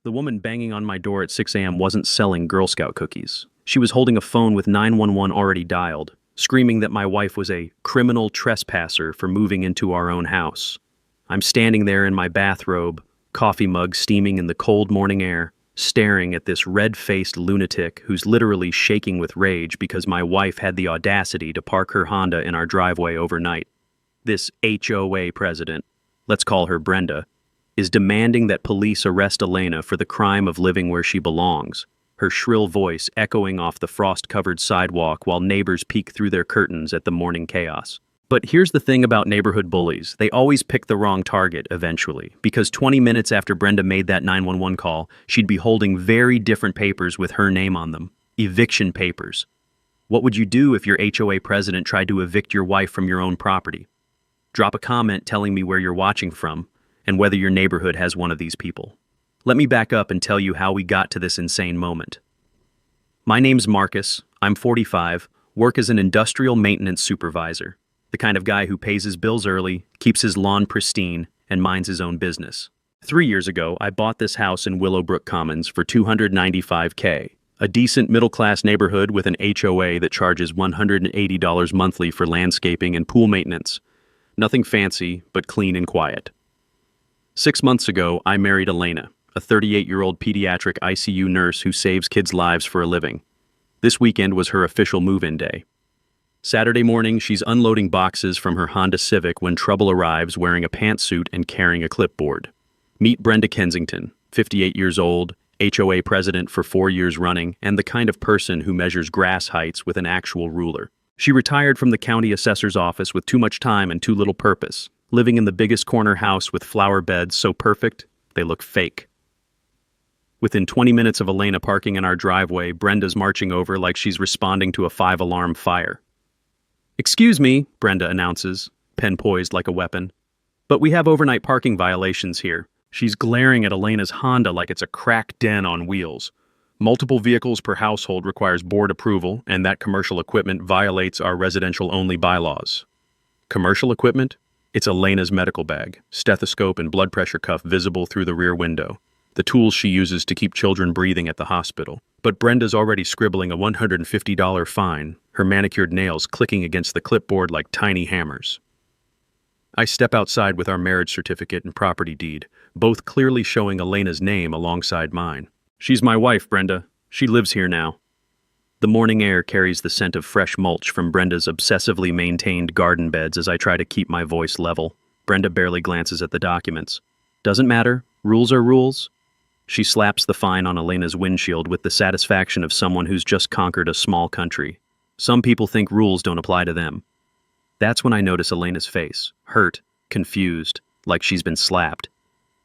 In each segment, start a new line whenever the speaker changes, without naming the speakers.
The woman banging on my door at 6 a.m. wasn't selling Girl Scout cookies. She was holding a phone with 911 already dialed, screaming that my wife was a criminal trespasser for moving into our own house. I'm standing there in my bathrobe, coffee mug steaming in the cold morning air, staring at this red-faced lunatic who's literally shaking with rage because my wife had the audacity to park her Honda in our driveway overnight. This HOA president, let's call her Brenda, is demanding that police arrest Elena for the crime of living where she belongs, her shrill voice echoing off the frost-covered sidewalk while neighbors peek through their curtains at the morning chaos. But here's the thing about neighborhood bullies. They always pick the wrong target eventually, because 20 minutes after Brenda made that 911 call, she'd be holding very different papers with her name on them. Eviction papers. What would you do if your HOA president tried to evict your wife from your own property? Drop a comment telling me where you're watching from, and whether your neighborhood has one of these people. Let me back up and tell you how we got to this insane moment. My name's Marcus, I'm 45, work as an industrial maintenance supervisor, the kind of guy who pays his bills early, keeps his lawn pristine, and minds his own business. 3 years ago, I bought this house in Willowbrook Commons for $295K, a decent middle-class neighborhood with an HOA that charges $180 monthly for landscaping and pool maintenance. Nothing fancy, but clean and quiet. 6 months ago, I married Elena, a 38-year-old pediatric ICU nurse who saves kids' lives for a living. This weekend was her official move-in day. Saturday morning, she's unloading boxes from her Honda Civic when trouble arrives wearing a pantsuit and carrying a clipboard. Meet Brenda Kensington, 58 years old, HOA president for 4 years running, and the kind of person who measures grass heights with an actual ruler. She retired from the county assessor's office with too much time and too little purpose, living in the biggest corner house with flower beds so perfect, they look fake. Within 20 minutes of Elena parking in our driveway, Brenda's marching over like she's responding to a 5-alarm fire. "Excuse me," Brenda announces, pen poised like a weapon, "but we have overnight parking violations here." She's glaring at Elena's Honda like it's a crack den on wheels. Multiple vehicles per household requires board approval, and that commercial equipment violates our residential-only bylaws. Commercial equipment? It's Elena's medical bag, stethoscope and blood pressure cuff visible through the rear window, the tools she uses to keep children breathing at the hospital. But Brenda's already scribbling a $150 fine, her manicured nails clicking against the clipboard like tiny hammers. I step outside with our marriage certificate and property deed, both clearly showing Elena's name alongside mine. "She's my wife, Brenda. She lives here now." The morning air carries the scent of fresh mulch from Brenda's obsessively maintained garden beds as I try to keep my voice level. Brenda barely glances at the documents. "Doesn't matter. Rules are rules." She slaps the fine on Elena's windshield with the satisfaction of someone who's just conquered a small country. Some people think rules don't apply to them. That's when I notice Elena's face, hurt, confused, like she's been slapped.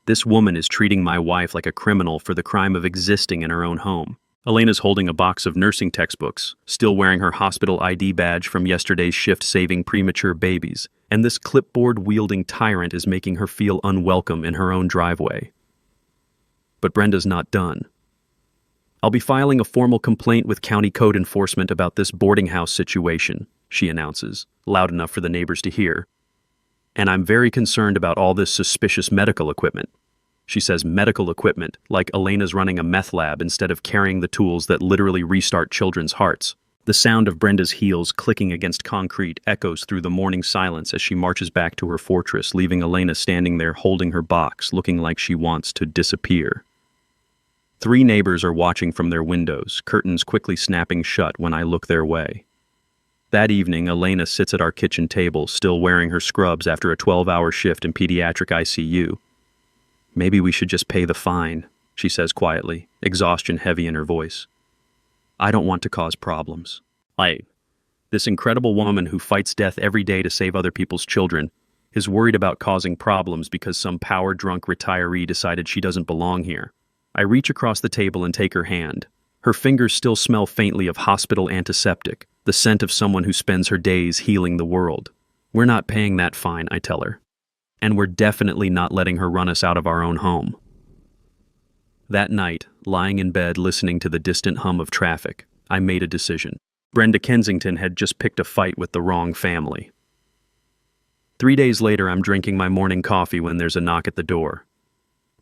This woman is treating my wife like a criminal for the crime of existing in her own home. Elena's holding a box of nursing textbooks, still wearing her hospital ID badge from yesterday's shift saving premature babies, and this clipboard-wielding tyrant is making her feel unwelcome in her own driveway. But Brenda's not done. "I'll be filing a formal complaint with county code enforcement about this boarding house situation," she announces, loud enough for the neighbors to hear. "And I'm very concerned about all this suspicious medical equipment." She says medical equipment, like Elena's running a meth lab instead of carrying the tools that literally restart children's hearts. The sound of Brenda's heels clicking against concrete echoes through the morning silence as she marches back to her fortress, leaving Elena standing there holding her box, looking like she wants to disappear. 3 neighbors are watching from their windows, curtains quickly snapping shut when I look their way. That evening, Elena sits at our kitchen table, still wearing her scrubs after a 12-hour shift in pediatric ICU. "Maybe we should just pay the fine," she says quietly, exhaustion heavy in her voice. "I don't want to cause problems. This incredible woman who fights death every day to save other people's children is worried about causing problems because some power-drunk retiree decided she doesn't belong here." I reach across the table and take her hand. Her fingers still smell faintly of hospital antiseptic, the scent of someone who spends her days healing the world. "We're not paying that fine," I tell her. "And we're definitely not letting her run us out of our own home." That night, lying in bed listening to the distant hum of traffic, I made a decision. Brenda Kensington had just picked a fight with the wrong family. 3 days later, I'm drinking my morning coffee when there's a knock at the door.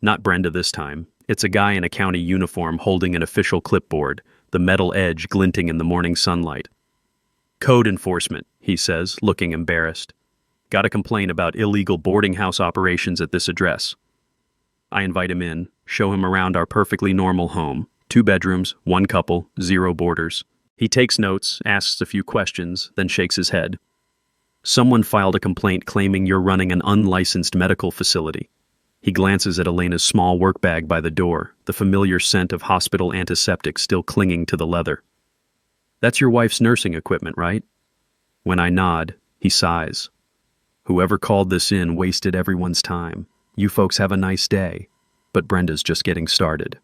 Not Brenda this time. It's a guy in a county uniform holding an official clipboard, the metal edge glinting in the morning sunlight. "Code enforcement," he says, looking embarrassed. "Got a complaint about illegal boarding house operations at this address." I invite him in, show him around our perfectly normal home. 2 bedrooms, 1 couple, 0 boarders. He takes notes, asks a few questions, then shakes his head. "Someone filed a complaint claiming you're running an unlicensed medical facility." He glances at Elena's small work bag by the door, the familiar scent of hospital antiseptic still clinging to the leather. "That's your wife's nursing equipment, right?" When I nod, he sighs. "Whoever called this in wasted everyone's time. You folks have a nice day." But Brenda's just getting started.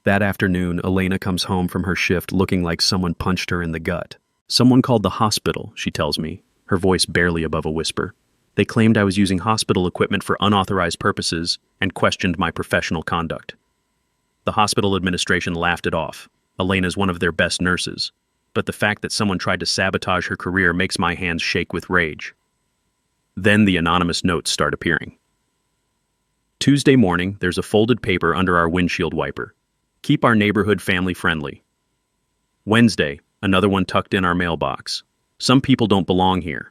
That afternoon, Elena comes home from her shift looking like someone punched her in the gut. "Someone called the hospital," she tells me, her voice barely above a whisper. "They claimed I was using hospital equipment for unauthorized purposes and questioned my professional conduct." The hospital administration laughed it off. Elena's one of their best nurses. But the fact that someone tried to sabotage her career makes my hands shake with rage. Then the anonymous notes start appearing. Tuesday morning, there's a folded paper under our windshield wiper. "Keep our neighborhood family friendly." Wednesday, another one tucked in our mailbox. "Some people don't belong here."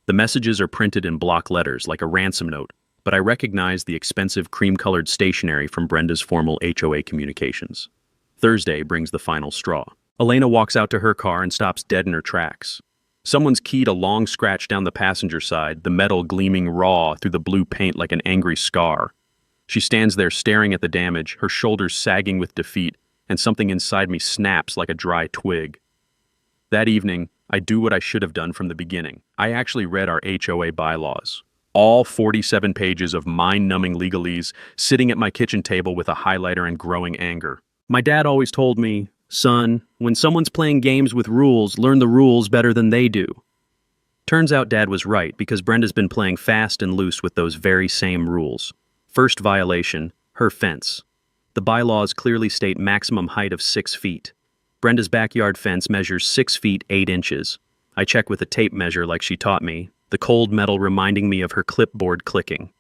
The messages are printed in block letters like a ransom note, but I recognize the expensive cream-colored stationery from Brenda's formal HOA communications. Thursday brings the final straw. Elena walks out to her car and stops dead in her tracks. Someone's keyed a long scratch down the passenger side, the metal gleaming raw through the blue paint like an angry scar. She stands there staring at the damage, her shoulders sagging with defeat, and something inside me snaps like a dry twig. That evening, I do what I should have done from the beginning. I actually read our HOA bylaws. All 47 pages of mind-numbing legalese, sitting at my kitchen table with a highlighter and growing anger. My dad always told me, "Son, when someone's playing games with rules, learn the rules better than they do." Turns out Dad was right, because Brenda's been playing fast and loose with those very same rules. First violation, her fence. The bylaws clearly state maximum height of 6 feet. Brenda's backyard fence measures 6 feet 8 inches. I check with a tape measure like she taught me, the cold metal reminding me of her clipboard clicking.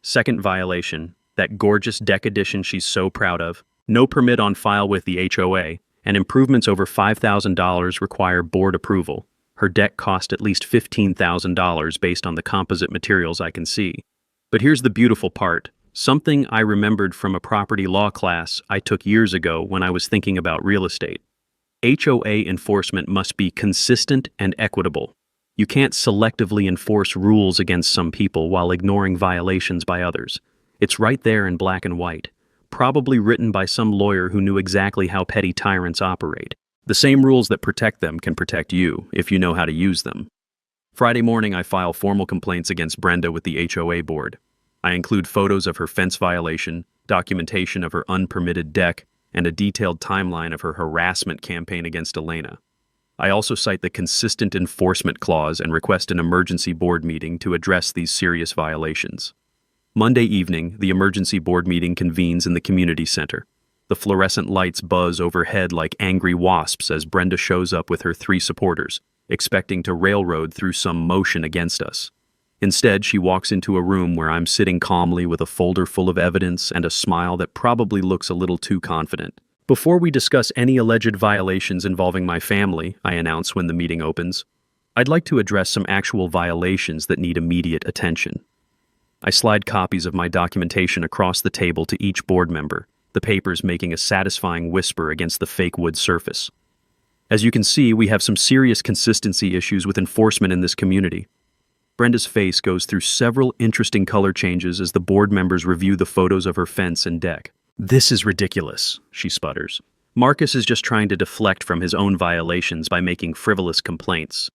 Second violation, that gorgeous deck addition she's so proud of. No permit on file with the HOA, and improvements over $5,000 require board approval. Her deck cost at least $15,000 based on the composite materials I can see. But here's the beautiful part. Something I remembered from a property law class I took years ago when I was thinking about real estate. HOA enforcement must be consistent and equitable. You can't selectively enforce rules against some people while ignoring violations by others. It's right there in black and white, probably written by some lawyer who knew exactly how petty tyrants operate. The same rules that protect them can protect you if you know how to use them. Friday morning, I file formal complaints against Brenda with the HOA board. I include photos of her fence violation, documentation of her unpermitted deck, and a detailed timeline of her harassment campaign against Elena. I also cite the consistent enforcement clause and request an emergency board meeting to address these serious violations. Monday evening, the emergency board meeting convenes in the community center. The fluorescent lights buzz overhead like angry wasps as Brenda shows up with her 3 supporters, expecting to railroad through some motion against us. Instead, she walks into a room where I'm sitting calmly with a folder full of evidence and a smile that probably looks a little too confident. "Before we discuss any alleged violations involving my family," I announce when the meeting opens, "I'd like to address some actual violations that need immediate attention." I slide copies of my documentation across the table to each board member, the papers making a satisfying whisper against the fake wood surface. As you can see, we have some serious consistency issues with enforcement in this community. Brenda's face goes through several interesting color changes as the board members review the photos of her fence and deck. "This is ridiculous," she sputters. "Marcus is just trying to deflect from his own violations by making frivolous complaints."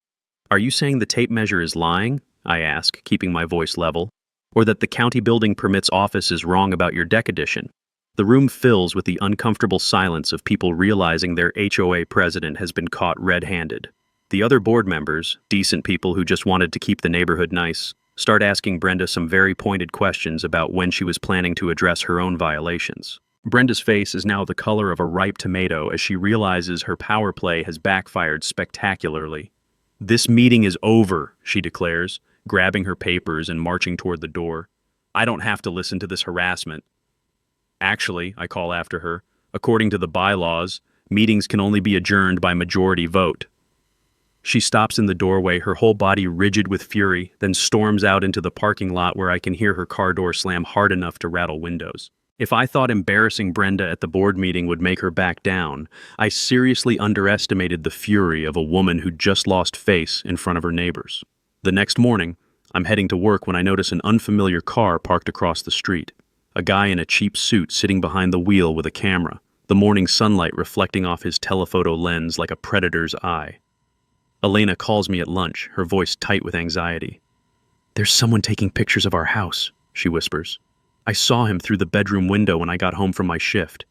"Are you saying the tape measure is lying?" I ask, keeping my voice level. "Or that the county building permits office is wrong about your deck addition?" The room fills with the uncomfortable silence of people realizing their HOA president has been caught red-handed. The other board members, decent people who just wanted to keep the neighborhood nice, start asking Brenda some very pointed questions about when she was planning to address her own violations. Brenda's face is now the color of a ripe tomato as she realizes her power play has backfired spectacularly. "This meeting is over," she declares, grabbing her papers and marching toward the door. "I don't have to listen to this harassment." Actually, I call after her, according to the bylaws, meetings can only be adjourned by majority vote. She stops in the doorway, her whole body rigid with fury, then storms out into the parking lot where I can hear her car door slam hard enough to rattle windows. If I thought embarrassing Brenda at the board meeting would make her back down, I seriously underestimated the fury of a woman who just lost face in front of her neighbors. The next morning, I'm heading to work when I notice an unfamiliar car parked across the street. A guy in a cheap suit sitting behind the wheel with a camera, the morning sunlight reflecting off his telephoto lens like a predator's eye. Elena calls me at lunch, her voice tight with anxiety. "There's someone taking pictures of our house," she whispers. "I saw him through the bedroom window when I got home from my shift."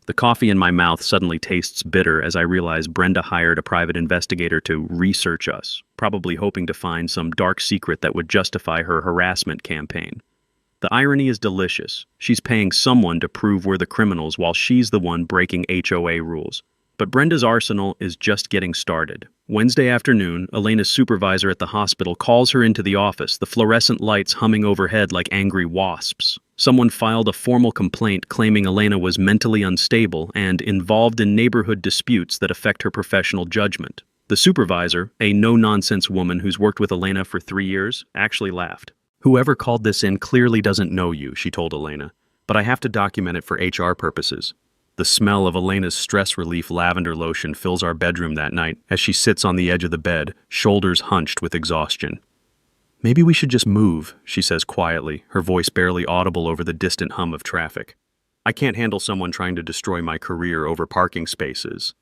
The coffee in my mouth suddenly tastes bitter as I realize Brenda hired a private investigator to research us, probably hoping to find some dark secret that would justify her harassment campaign. The irony is delicious. She's paying someone to prove we're the criminals while she's the one breaking HOA rules. But Brenda's arsenal is just getting started. Wednesday afternoon, Elena's supervisor at the hospital calls her into the office, the fluorescent lights humming overhead like angry wasps. Someone filed a formal complaint claiming Elena was mentally unstable and involved in neighborhood disputes that affect her professional judgment. The supervisor, a no-nonsense woman who's worked with Elena for 3 years, actually laughed. "Whoever called this in clearly doesn't know you," she told Elena, "but I have to document it for HR purposes." The smell of Elena's stress relief lavender lotion fills our bedroom that night as she sits on the edge of the bed, shoulders hunched with exhaustion. "Maybe we should just move," she says quietly, her voice barely audible over the distant hum of traffic. "I can't handle someone trying to destroy my career over parking spaces."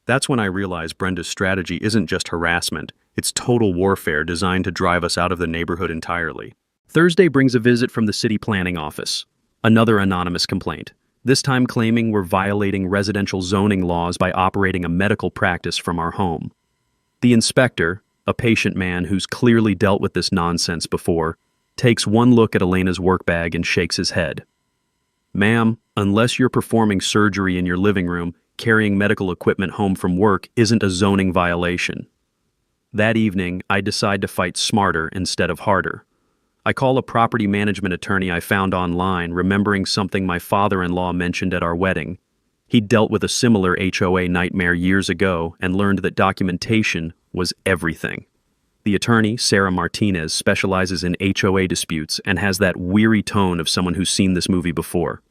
That's when I realize Brenda's strategy isn't just harassment, it's total warfare designed to drive us out of the neighborhood entirely. Thursday brings a visit from the city planning office. Another anonymous complaint. This time claiming we're violating residential zoning laws by operating a medical practice from our home. The inspector, a patient man who's clearly dealt with this nonsense before, takes one look at Elena's work bag and shakes his head. "Ma'am, unless you're performing surgery in your living room, carrying medical equipment home from work isn't a zoning violation." That evening, I decide to fight smarter instead of harder. I call a property management attorney I found online, remembering something my father-in-law mentioned at our wedding. He'd dealt with a similar HOA nightmare years ago and learned that documentation was everything. The attorney, Sarah Martinez, specializes in HOA disputes and has that weary tone of someone who's seen this movie before.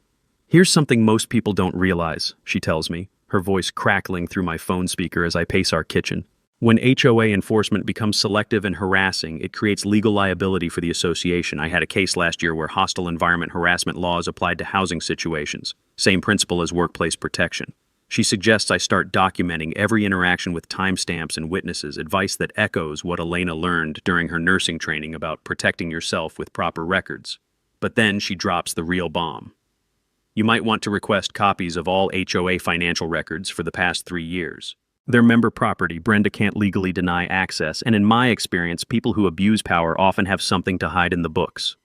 "Here's something most people don't realize," she tells me, her voice crackling through my phone speaker as I pace our kitchen. "When HOA enforcement becomes selective and harassing, it creates legal liability for the association. I had a case last year where hostile environment harassment laws applied to housing situations. Same principle as workplace protection." She suggests I start documenting every interaction with timestamps and witnesses, advice that echoes what Elena learned during her nursing training about protecting yourself with proper records. But then she drops the real bomb. "You might want to request copies of all HOA financial records for the past 3 years. They're member property. Brenda can't legally deny access, and in my experience, people who abuse power often have something to hide in the books.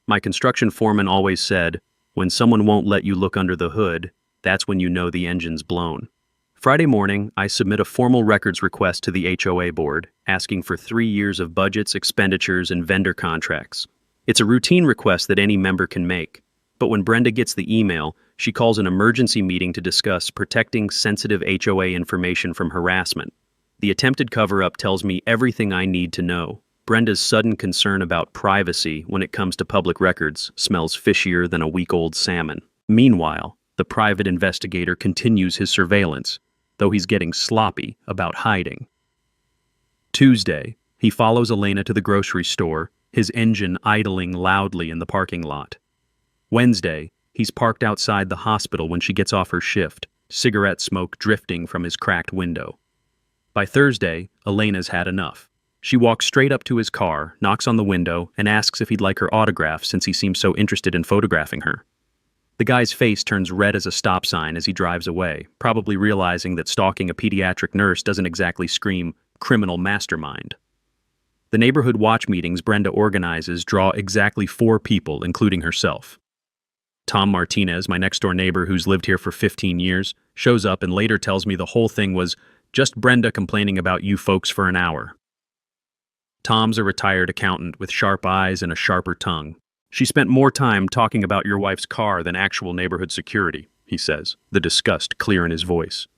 My construction foreman always said, when someone won't let you look under the hood, that's when you know the engine's blown." Friday morning, I submit a formal records request to the HOA board, asking for 3 years of budgets, expenditures, and vendor contracts. It's a routine request that any member can make. But when Brenda gets the email, she calls an emergency meeting to discuss protecting sensitive HOA information from harassment. The attempted cover-up tells me everything I need to know. Brenda's sudden concern about privacy when it comes to public records smells fishier than a week-old salmon. Meanwhile, the private investigator continues his surveillance, though he's getting sloppy about hiding. Tuesday, he follows Elena to the grocery store, his engine idling loudly in the parking lot. Wednesday, he's parked outside the hospital when she gets off her shift, cigarette smoke drifting from his cracked window. By Thursday, Elena's had enough. She walks straight up to his car, knocks on the window, and asks if he'd like her autograph since he seems so interested in photographing her. The guy's face turns red as a stop sign as he drives away, probably realizing that stalking a pediatric nurse doesn't exactly scream criminal mastermind. The neighborhood watch meetings Brenda organizes draw exactly 4 people, including herself. Tom Martinez, my next-door neighbor who's lived here for 15 years, shows up and later tells me the whole thing was just Brenda complaining about you folks for an hour. Tom's a retired accountant with sharp eyes and a sharper tongue. She spent more time talking about your wife's car than actual neighborhood security, he says, the disgust clear in his voice.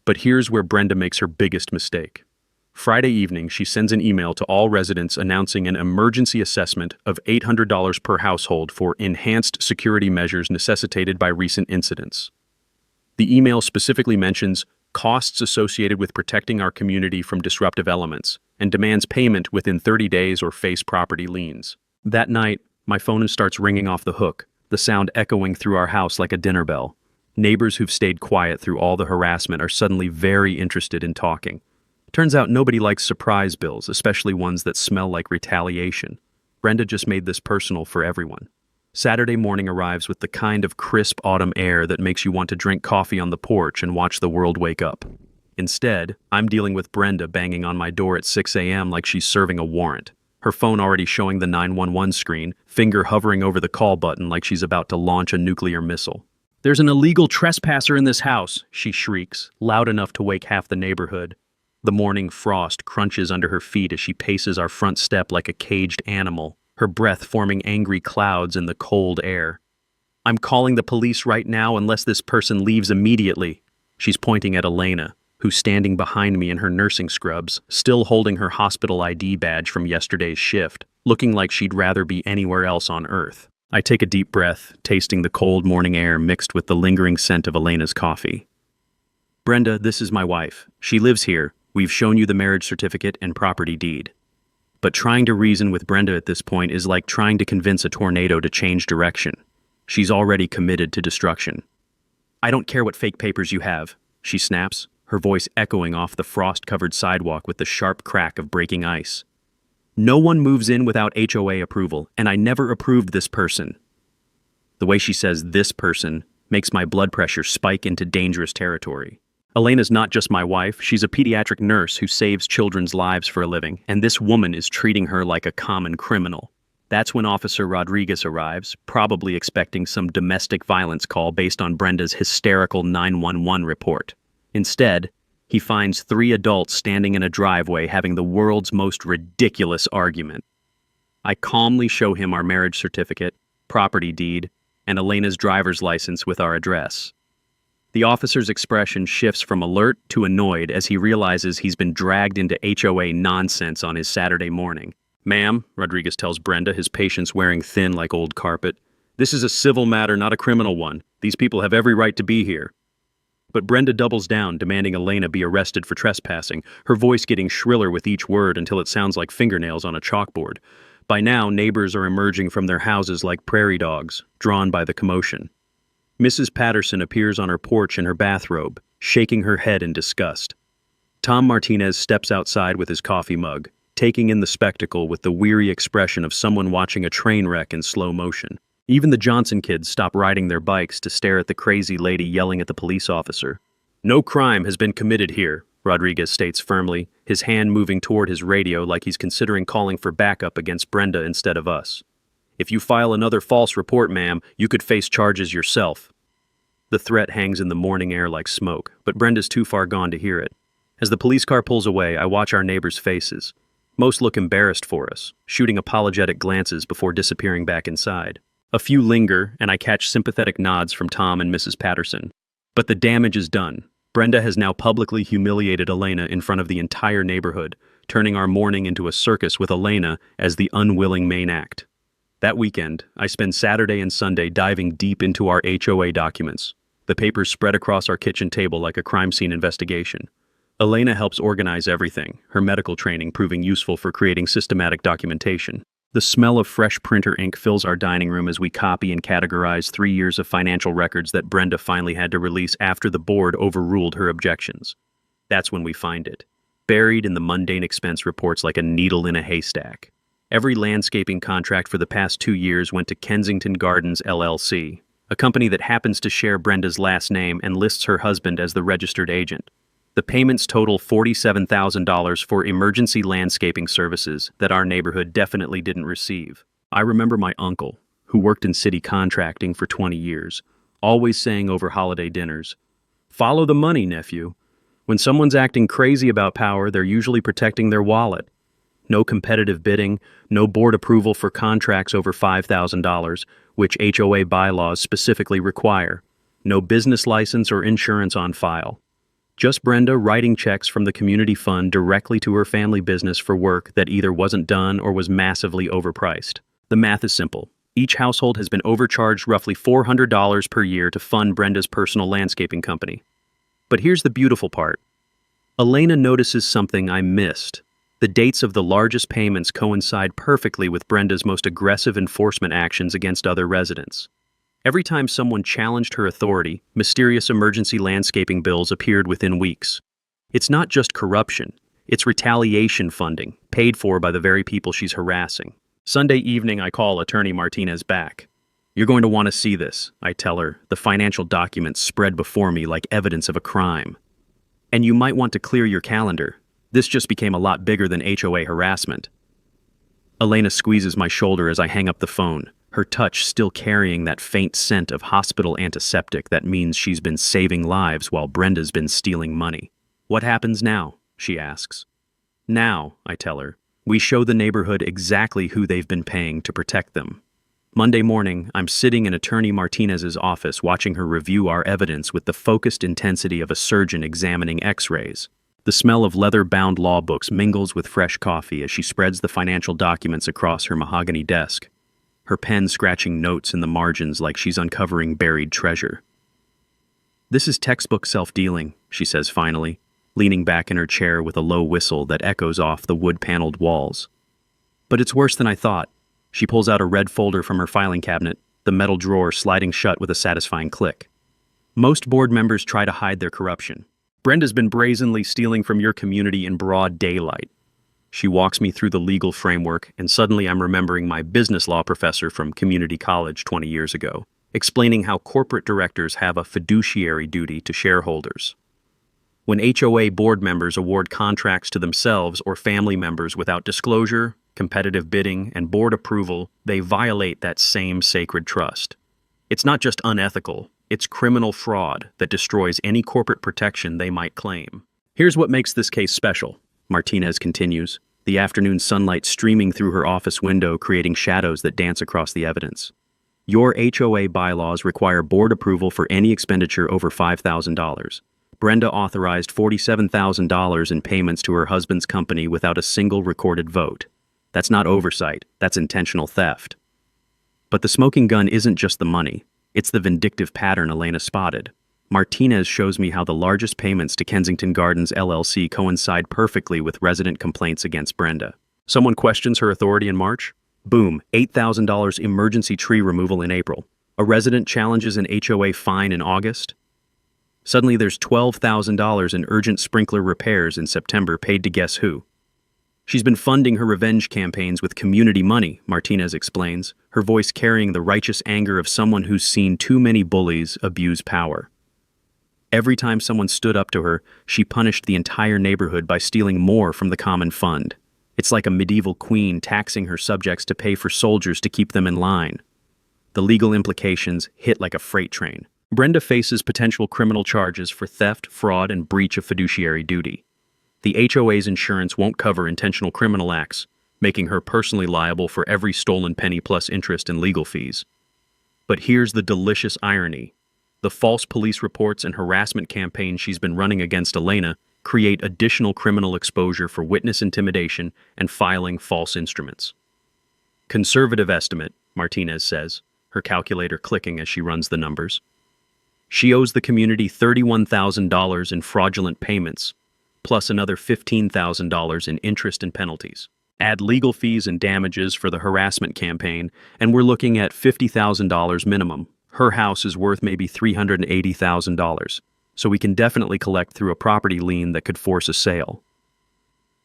But here's where Brenda makes her biggest mistake. Friday evening, she sends an email to all residents announcing an emergency assessment of $800 per household for enhanced security measures necessitated by recent incidents. The email specifically mentions costs associated with protecting our community from disruptive elements and demands payment within 30 days or face property liens. That night, my phone starts ringing off the hook, the sound echoing through our house like a dinner bell. Neighbors who've stayed quiet through all the harassment are suddenly very interested in talking. Turns out nobody likes surprise bills, especially ones that smell like retaliation. Brenda just made this personal for everyone. Saturday morning arrives with the kind of crisp autumn air that makes you want to drink coffee on the porch and watch the world wake up. Instead, I'm dealing with Brenda banging on my door at 6 a.m. like she's serving a warrant. Her phone already showing the 911 screen, finger hovering over the call button like she's about to launch a nuclear missile. "There's an illegal trespasser in this house," she shrieks, loud enough to wake half the neighborhood. The morning frost crunches under her feet as she paces our front step like a caged animal, her breath forming angry clouds in the cold air. "I'm calling the police right now unless this person leaves immediately." She's pointing at Elena, who's standing behind me in her nursing scrubs, still holding her hospital ID badge from yesterday's shift, looking like she'd rather be anywhere else on Earth. I take a deep breath, tasting the cold morning air mixed with the lingering scent of Elena's coffee. "Brenda, this is my wife. She lives here. We've shown you the marriage certificate and property deed." But trying to reason with Brenda at this point is like trying to convince a tornado to change direction. She's already committed to destruction. "I don't care what fake papers you have," she snaps, her voice echoing off the frost-covered sidewalk with the sharp crack of breaking ice. "No one moves in without HOA approval, and I never approved this person." The way she says "this person" makes my blood pressure spike into dangerous territory. Elena's not just my wife, she's a pediatric nurse who saves children's lives for a living, and this woman is treating her like a common criminal. That's when Officer Rodriguez arrives, probably expecting some domestic violence call based on Brenda's hysterical 911 report. Instead, he finds 3 adults standing in a driveway having the world's most ridiculous argument. I calmly show him our marriage certificate, property deed, and Elena's driver's license with our address. The officer's expression shifts from alert to annoyed as he realizes he's been dragged into HOA nonsense on his Saturday morning. "Ma'am," Rodriguez tells Brenda, his patience wearing thin like old carpet, "this is a civil matter, not a criminal one. These people have every right to be here." But Brenda doubles down, demanding Elena be arrested for trespassing, her voice getting shriller with each word until it sounds like fingernails on a chalkboard. By now, neighbors are emerging from their houses like prairie dogs, drawn by the commotion. Mrs. Patterson appears on her porch in her bathrobe, shaking her head in disgust. Tom Martinez steps outside with his coffee mug, taking in the spectacle with the weary expression of someone watching a train wreck in slow motion. Even the Johnson kids stop riding their bikes to stare at the crazy lady yelling at the police officer. "No crime has been committed here," Rodriguez states firmly, his hand moving toward his radio like he's considering calling for backup against Brenda instead of us. "If you file another false report, ma'am, you could face charges yourself." The threat hangs in the morning air like smoke, but Brenda's too far gone to hear it. As the police car pulls away, I watch our neighbors' faces. Most look embarrassed for us, shooting apologetic glances before disappearing back inside. A few linger, and I catch sympathetic nods from Tom and Mrs. Patterson. But the damage is done. Brenda has now publicly humiliated Elena in front of the entire neighborhood, turning our morning into a circus with Elena as the unwilling main act. That weekend, I spend Saturday and Sunday diving deep into our HOA documents. The papers spread across our kitchen table like a crime scene investigation. Elena helps organize everything, her medical training proving useful for creating systematic documentation. The smell of fresh printer ink fills our dining room as we copy and categorize 3 years of financial records that Brenda finally had to release after the board overruled her objections. That's when we find it, buried in the mundane expense reports like a needle in a haystack. Every landscaping contract for the past 2 years went to Kensington Gardens LLC, a company that happens to share Brenda's last name and lists her husband as the registered agent. The payments total $47,000 for emergency landscaping services that our neighborhood definitely didn't receive. I remember my uncle, who worked in city contracting for 20 years, always saying over holiday dinners, "Follow the money, nephew. When someone's acting crazy about power, they're usually protecting their wallet." No competitive bidding, no board approval for contracts over $5,000, which HOA bylaws specifically require. No business license or insurance on file. Just Brenda writing checks from the community fund directly to her family business for work that either wasn't done or was massively overpriced. The math is simple. Each household has been overcharged roughly $400 per year to fund Brenda's personal landscaping company. But here's the beautiful part. Elena notices something I missed. The dates of the largest payments coincide perfectly with Brenda's most aggressive enforcement actions against other residents. Every time someone challenged her authority, mysterious emergency landscaping bills appeared within weeks. It's not just corruption, it's retaliation funding, paid for by the very people she's harassing. Sunday evening, I call Attorney Martinez back. "You're going to want to see this," I tell her, the financial documents spread before me like evidence of a crime. "And you might want to clear your calendar. This just became a lot bigger than HOA harassment." Elena squeezes my shoulder as I hang up the phone, her touch still carrying that faint scent of hospital antiseptic that means she's been saving lives while Brenda's been stealing money. "What happens now?" she asks. "Now," I tell her, "we show the neighborhood exactly who they've been paying to protect them." Monday morning, I'm sitting in Attorney Martinez's office watching her review our evidence with the focused intensity of a surgeon examining x-rays. The smell of leather-bound law books mingles with fresh coffee as she spreads the financial documents across her mahogany desk, her pen scratching notes in the margins like she's uncovering buried treasure. "This is textbook self-dealing," she says finally, leaning back in her chair with a low whistle that echoes off the wood-paneled walls. "But it's worse than I thought." She pulls out a red folder from her filing cabinet, the metal drawer sliding shut with a satisfying click. "Most board members try to hide their corruption. Brenda's been brazenly stealing from your community in broad daylight." She walks me through the legal framework, and suddenly I'm remembering my business law professor from community college 20 years ago, explaining how corporate directors have a fiduciary duty to shareholders. When HOA board members award contracts to themselves or family members without disclosure, competitive bidding, and board approval, they violate that same sacred trust. It's not just unethical, it's criminal fraud that destroys any corporate protection they might claim. "Here's what makes this case special," Martinez continues, the afternoon sunlight streaming through her office window creating shadows that dance across the evidence. "Your HOA bylaws require board approval for any expenditure over $5,000. Brenda authorized $47,000 in payments to her husband's company without a single recorded vote. That's not oversight, that's intentional theft." But the smoking gun isn't just the money, it's the vindictive pattern Elena spotted. Martinez shows me how the largest payments to Kensington Gardens LLC coincide perfectly with resident complaints against Brenda. Someone questions her authority in March? Boom, $8,000 emergency tree removal in April. A resident challenges an HOA fine in August. Suddenly there's $12,000 in urgent sprinkler repairs in September paid to guess who? She's been funding her revenge campaigns with community money, Martinez explains, her voice carrying the righteous anger of someone who's seen too many bullies abuse power. Every time someone stood up to her, she punished the entire neighborhood by stealing more from the common fund. It's like a medieval queen taxing her subjects to pay for soldiers to keep them in line. The legal implications hit like a freight train. Brenda faces potential criminal charges for theft, fraud, and breach of fiduciary duty. The HOA's insurance won't cover intentional criminal acts, making her personally liable for every stolen penny plus interest and legal fees. But here's the delicious irony. The false police reports and harassment campaign she's been running against Elena create additional criminal exposure for witness intimidation and filing false instruments. "Conservative estimate," Martinez says, her calculator clicking as she runs the numbers. She owes the community $31,000 in fraudulent payments, plus another $15,000 in interest and penalties. Add legal fees and damages for the harassment campaign, and we're looking at $50,000 minimum. Her house is worth maybe $380,000, so we can definitely collect through a property lien that could force a sale.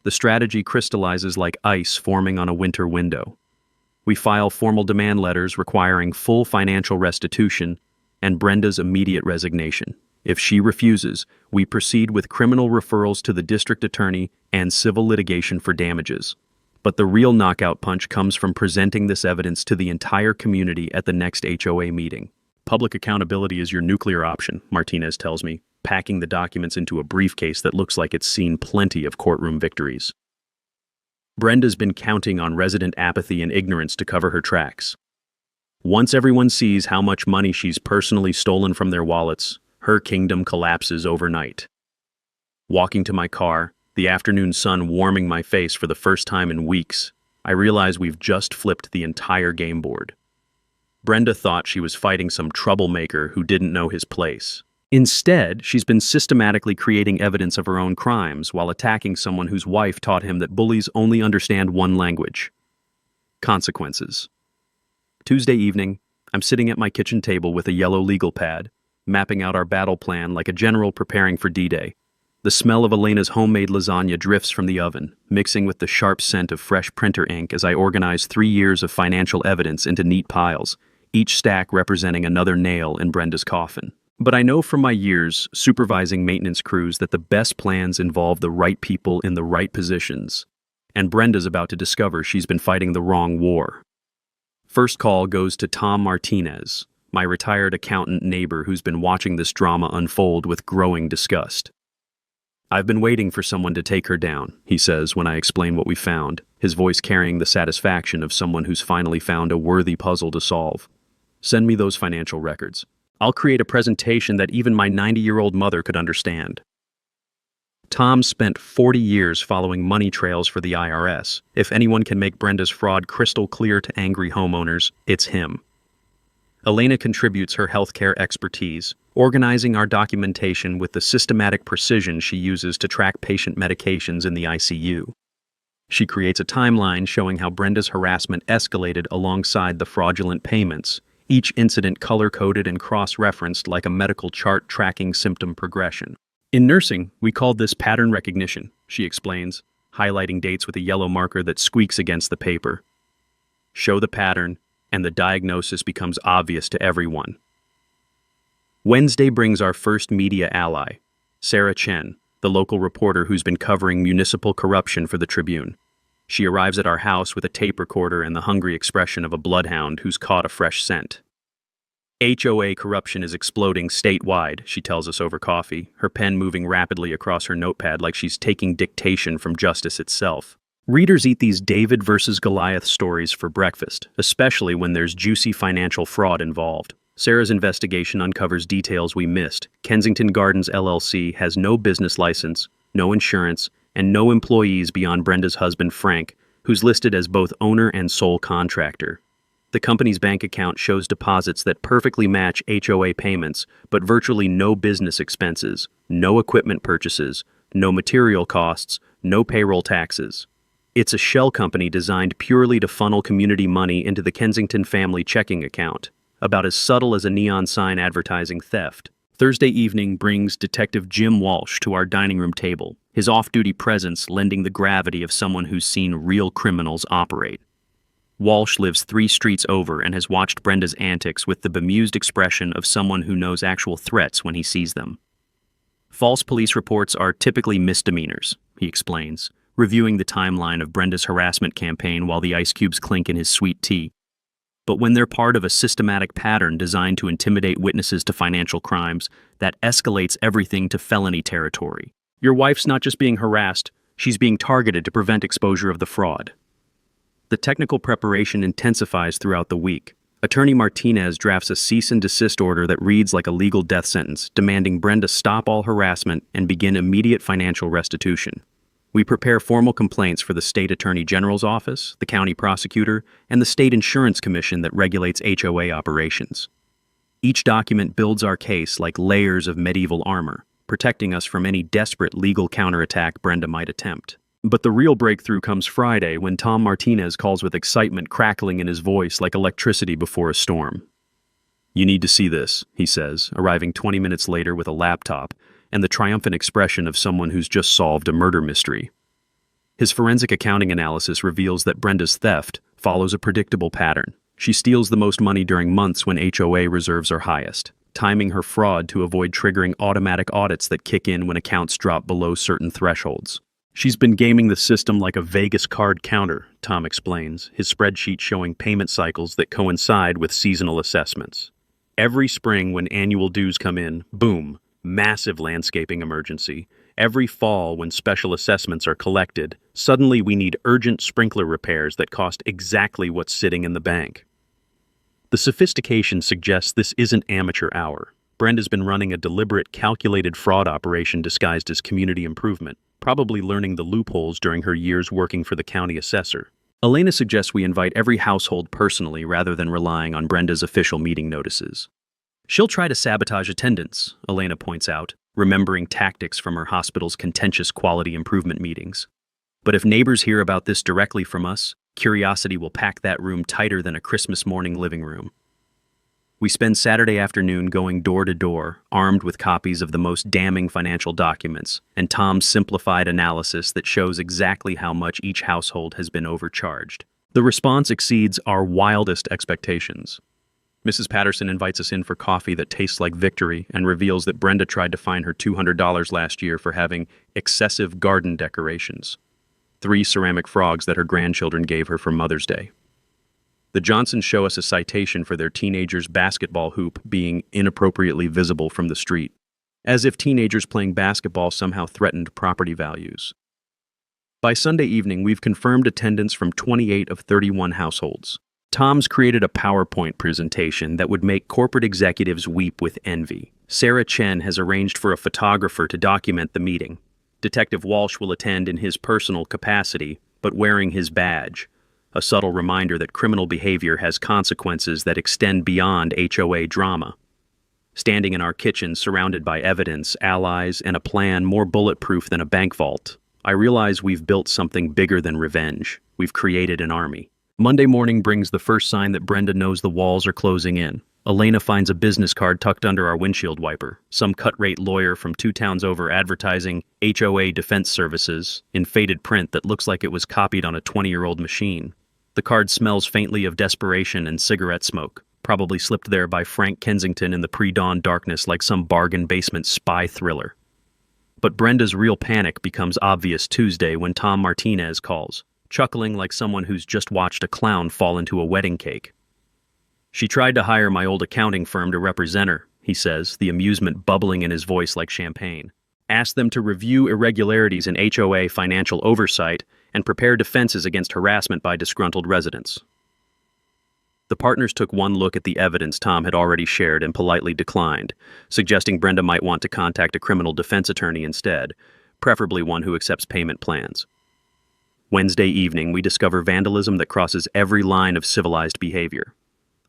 The strategy crystallizes like ice forming on a winter window. We file formal demand letters requiring full financial restitution and Brenda's immediate resignation. If she refuses, we proceed with criminal referrals to the district attorney and civil litigation for damages. But the real knockout punch comes from presenting this evidence to the entire community at the next HOA meeting. "Public accountability is your nuclear option," Martinez tells me, packing the documents into a briefcase that looks like it's seen plenty of courtroom victories. Brenda's been counting on resident apathy and ignorance to cover her tracks. Once everyone sees how much money she's personally stolen from their wallets, her kingdom collapses overnight. Walking to my car, the afternoon sun warming my face for the first time in weeks, I realize we've just flipped the entire game board. Brenda thought she was fighting some troublemaker who didn't know his place. Instead, she's been systematically creating evidence of her own crimes while attacking someone whose wife taught him that bullies only understand one language: consequences. Tuesday evening, I'm sitting at my kitchen table with a yellow legal pad, mapping out our battle plan like a general preparing for D-Day. The smell of Elena's homemade lasagna drifts from the oven, mixing with the sharp scent of fresh printer ink as I organize 3 years of financial evidence into neat piles, each stack representing another nail in Brenda's coffin. But I know from my years supervising maintenance crews that the best plans involve the right people in the right positions, and Brenda's about to discover she's been fighting the wrong war. First call goes to Tom Martinez, my retired accountant neighbor who's been watching this drama unfold with growing disgust. "I've been waiting for someone to take her down," he says when I explain what we found, his voice carrying the satisfaction of someone who's finally found a worthy puzzle to solve. "Send me those financial records. I'll create a presentation that even my 90-year-old mother could understand." Tom spent 40 years following money trails for the IRS. If anyone can make Brenda's fraud crystal clear to angry homeowners, it's him. Elena contributes her healthcare expertise, organizing our documentation with the systematic precision she uses to track patient medications in the ICU. She creates a timeline showing how Brenda's harassment escalated alongside the fraudulent payments, each incident color-coded and cross-referenced like a medical chart tracking symptom progression. "In nursing, we call this pattern recognition," she explains, highlighting dates with a yellow marker that squeaks against the paper. "Show the pattern, and the diagnosis becomes obvious to everyone." Wednesday brings our first media ally, Sarah Chen, the local reporter who's been covering municipal corruption for the Tribune. She arrives at our house with a tape recorder and the hungry expression of a bloodhound who's caught a fresh scent. "HOA corruption is exploding statewide," she tells us over coffee, her pen moving rapidly across her notepad like she's taking dictation from justice itself. Readers eat these David versus Goliath stories for breakfast, especially when there's juicy financial fraud involved. Sarah's investigation uncovers details we missed. Kensington Gardens LLC has no business license, no insurance, and no employees beyond Brenda's husband Frank, who's listed as both owner and sole contractor. The company's bank account shows deposits that perfectly match HOA payments, but virtually no business expenses, no equipment purchases, no material costs, no payroll taxes. It's a shell company designed purely to funnel community money into the Kensington family checking account, about as subtle as a neon sign advertising theft. Thursday evening brings Detective Jim Walsh to our dining room table, his off-duty presence lending the gravity of someone who's seen real criminals operate. Walsh lives 3 streets over and has watched Brenda's antics with the bemused expression of someone who knows actual threats when he sees them. "False police reports are typically misdemeanors," he explains, reviewing the timeline of Brenda's harassment campaign while the ice cubes clink in his sweet tea. "But when they're part of a systematic pattern designed to intimidate witnesses to financial crimes, that escalates everything to felony territory. Your wife's not just being harassed, she's being targeted to prevent exposure of the fraud." The technical preparation intensifies throughout the week. Attorney Martinez drafts a cease and desist order that reads like a legal death sentence, demanding Brenda stop all harassment and begin immediate financial restitution. We prepare formal complaints for the State Attorney General's office, the county prosecutor, and the State Insurance Commission that regulates HOA operations. Each document builds our case like layers of medieval armor, protecting us from any desperate legal counterattack Brenda might attempt. But the real breakthrough comes Friday when Tom Martinez calls with excitement crackling in his voice like electricity before a storm. "You need to see this," he says, arriving 20 minutes later with a laptop and the triumphant expression of someone who's just solved a murder mystery. His forensic accounting analysis reveals that Brenda's theft follows a predictable pattern. She steals the most money during months when HOA reserves are highest, timing her fraud to avoid triggering automatic audits that kick in when accounts drop below certain thresholds. "She's been gaming the system like a Vegas card counter," Tom explains, his spreadsheet showing payment cycles that coincide with seasonal assessments. "Every spring when annual dues come in, boom, massive landscaping emergency. Every fall, when special assessments are collected, suddenly we need urgent sprinkler repairs that cost exactly what's sitting in the bank. The sophistication suggests this isn't amateur hour. Brenda's been running a deliberate, calculated fraud operation disguised as community improvement, probably learning the loopholes during her years working for the county assessor. Elena suggests we invite every household personally rather than relying on Brenda's official meeting notices. She'll try to sabotage attendance, Elena points out, remembering tactics from her hospital's contentious quality improvement meetings. But if neighbors hear about this directly from us, curiosity will pack that room tighter than a Christmas morning living room. We spend Saturday afternoon going door to door, armed with copies of the most damning financial documents and Tom's simplified analysis that shows exactly how much each household has been overcharged. The response exceeds our wildest expectations. Mrs. Patterson invites us in for coffee that tastes like victory and reveals that Brenda tried to fine her $200 last year for having excessive garden decorations. 3 ceramic frogs that her grandchildren gave her for Mother's Day. The Johnsons show us a citation for their teenager's basketball hoop being inappropriately visible from the street, as if teenagers playing basketball somehow threatened property values. By Sunday evening, we've confirmed attendance from 28 of 31 households. Tom's created a PowerPoint presentation that would make corporate executives weep with envy. Sarah Chen has arranged for a photographer to document the meeting. Detective Walsh will attend in his personal capacity, but wearing his badge, a subtle reminder that criminal behavior has consequences that extend beyond HOA drama. Standing in our kitchen, surrounded by evidence, allies, and a plan more bulletproof than a bank vault, I realize we've built something bigger than revenge. We've created an army. Monday morning brings the first sign that Brenda knows the walls are closing in. Elena finds a business card tucked under our windshield wiper. Some cut-rate lawyer from 2 towns over advertising HOA defense services in faded print that looks like it was copied on a 20-year-old machine. The card smells faintly of desperation and cigarette smoke, probably slipped there by Frank Kensington in the pre-dawn darkness like some bargain basement spy thriller. But Brenda's real panic becomes obvious Tuesday when Tom Martinez calls, chuckling like someone who's just watched a clown fall into a wedding cake. She tried to hire my old accounting firm to represent her, he says, the amusement bubbling in his voice like champagne. Asked them to review irregularities in HOA financial oversight and prepare defenses against harassment by disgruntled residents. The partners took one look at the evidence Tom had already shared and politely declined, suggesting Brenda might want to contact a criminal defense attorney instead, preferably one who accepts payment plans. Wednesday evening, we discover vandalism that crosses every line of civilized behavior.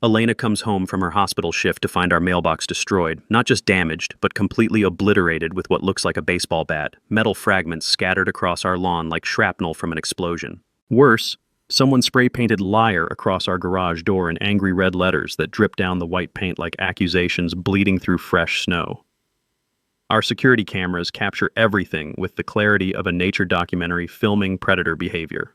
Elena comes home from her hospital shift to find our mailbox destroyed, not just damaged, but completely obliterated with what looks like a baseball bat, metal fragments scattered across our lawn like shrapnel from an explosion. Worse, someone spray-painted "liar" across our garage door in angry red letters that drip down the white paint like accusations bleeding through fresh snow. Our security cameras capture everything with the clarity of a nature documentary filming predator behavior.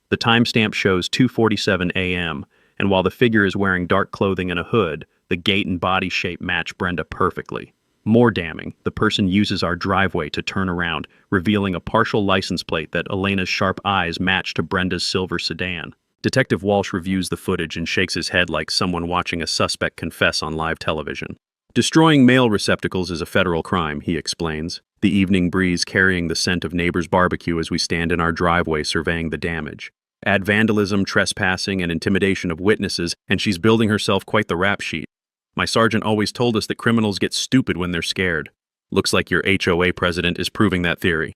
The timestamp shows 2:47 a.m., and while the figure is wearing dark clothing and a hood, the gait and body shape match Brenda perfectly. More damning, the person uses our driveway to turn around, revealing a partial license plate that Elena's sharp eyes match to Brenda's silver sedan. Detective Walsh reviews the footage and shakes his head like someone watching a suspect confess on live television. Destroying mail receptacles is a federal crime, he explains, the evening breeze carrying the scent of neighbors' barbecue as we stand in our driveway surveying the damage. Add vandalism, trespassing, and intimidation of witnesses, and she's building herself quite the rap sheet. My sergeant always told us that criminals get stupid when they're scared. Looks like your HOA president is proving that theory.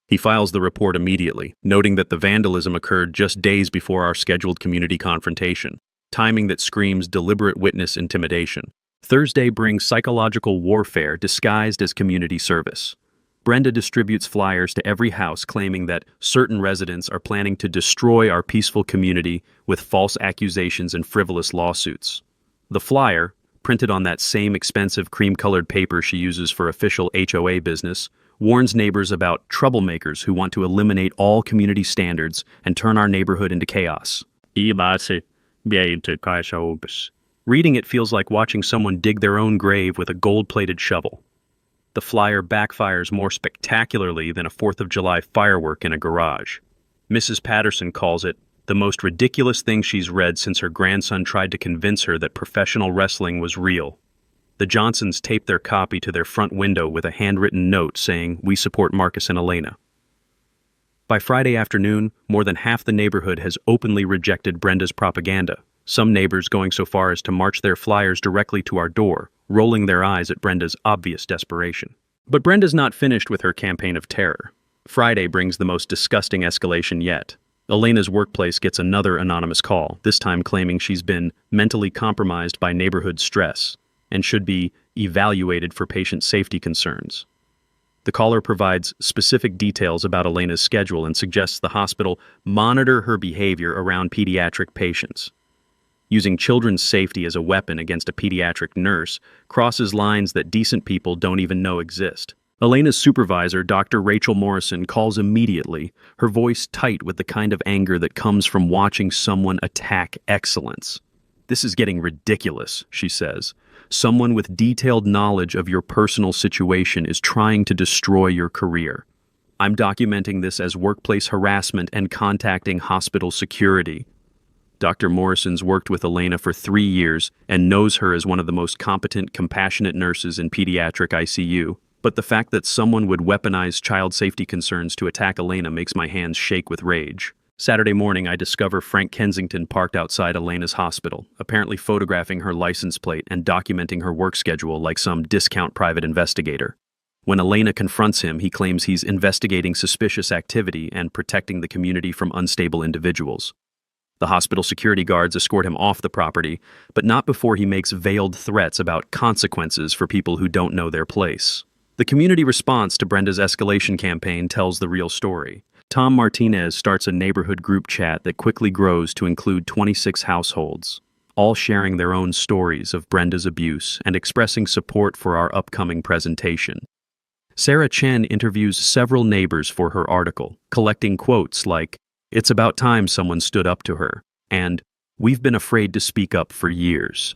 He files the report immediately, noting that the vandalism occurred just days before our scheduled community confrontation, timing that screams deliberate witness intimidation. Thursday brings psychological warfare disguised as community service. Brenda distributes flyers to every house claiming that certain residents are planning to destroy our peaceful community with false accusations and frivolous lawsuits. The flyer, printed on that same expensive cream-colored paper she uses for official HOA business, warns neighbors about troublemakers who want to eliminate all community standards and turn our neighborhood into chaos. Reading it feels like watching someone dig their own grave with a gold-plated shovel. The flyer backfires more spectacularly than a 4th of July firework in a garage. Mrs. Patterson calls it the most ridiculous thing she's read since her grandson tried to convince her that professional wrestling was real. The Johnsons taped their copy to their front window with a handwritten note saying, "We support Marcus and Elena." By Friday afternoon, more than half the neighborhood has openly rejected Brenda's propaganda, some neighbors going so far as to march their flyers directly to our door, rolling their eyes at Brenda's obvious desperation. But Brenda's not finished with her campaign of terror. Friday brings the most disgusting escalation yet. Elena's workplace gets another anonymous call, this time claiming she's been mentally compromised by neighborhood stress and should be evaluated for patient safety concerns. The caller provides specific details about Elena's schedule and suggests the hospital monitor her behavior around pediatric patients. Using children's safety as a weapon against a pediatric nurse crosses lines that decent people don't even know exist. Elena's supervisor, Dr. Rachel Morrison, calls immediately, her voice tight with the kind of anger that comes from watching someone attack excellence. "This is getting ridiculous," she says. "Someone with detailed knowledge of your personal situation is trying to destroy your career. I'm documenting this as workplace harassment and contacting hospital security." Dr. Morrison's worked with Elena for 3 years and knows her as one of the most competent, compassionate nurses in pediatric ICU. But the fact that someone would weaponize child safety concerns to attack Elena makes my hands shake with rage. Saturday morning, I discover Frank Kensington parked outside Elena's hospital, apparently photographing her license plate and documenting her work schedule like some discount private investigator. When Elena confronts him, he claims he's investigating suspicious activity and protecting the community from unstable individuals. The hospital security guards escort him off the property, but not before he makes veiled threats about consequences for people who don't know their place. The community response to Brenda's escalation campaign tells the real story. Tom Martinez starts a neighborhood group chat that quickly grows to include 26 households, all sharing their own stories of Brenda's abuse and expressing support for our upcoming presentation. Sarah Chen interviews several neighbors for her article, collecting quotes like, "It's about time someone stood up to her," and "We've been afraid to speak up for years."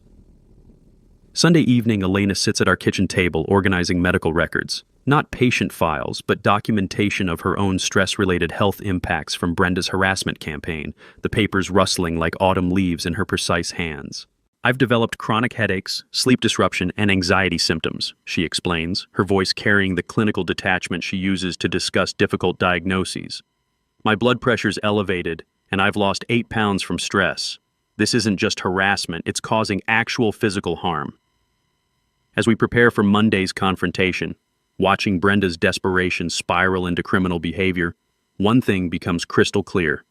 Sunday evening, Elena sits at our kitchen table organizing medical records. Not patient files, but documentation of her own stress-related health impacts from Brenda's harassment campaign, the papers rustling like autumn leaves in her precise hands. "I've developed chronic headaches, sleep disruption, and anxiety symptoms," she explains, her voice carrying the clinical detachment she uses to discuss difficult diagnoses. "My blood pressure's elevated, and I've lost 8 pounds from stress. This isn't just harassment, it's causing actual physical harm." As we prepare for Monday's confrontation, watching Brenda's desperation spiral into criminal behavior, one thing becomes crystal clear.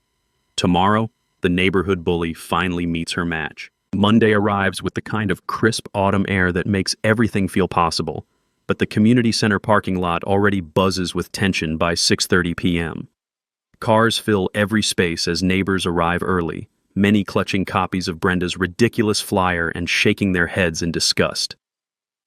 Tomorrow, the neighborhood bully finally meets her match. Monday arrives with the kind of crisp autumn air that makes everything feel possible, but the community center parking lot already buzzes with tension by 6:30 p.m. Cars fill every space as neighbors arrive early, many clutching copies of Brenda's ridiculous flyer and shaking their heads in disgust.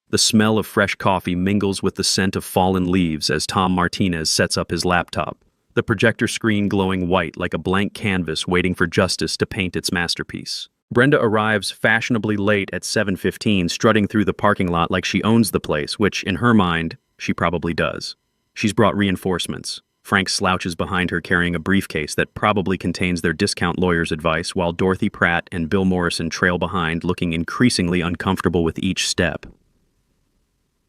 The smell of fresh coffee mingles with the scent of fallen leaves as Tom Martinez sets up his laptop, the projector screen glowing white like a blank canvas waiting for justice to paint its masterpiece. Brenda arrives fashionably late at 7:15, strutting through the parking lot like she owns the place, which, in her mind, she probably does. She's brought reinforcements. Frank slouches behind her carrying a briefcase that probably contains their discount lawyer's advice, while Dorothy Pratt and Bill Morrison trail behind, looking increasingly uncomfortable with each step.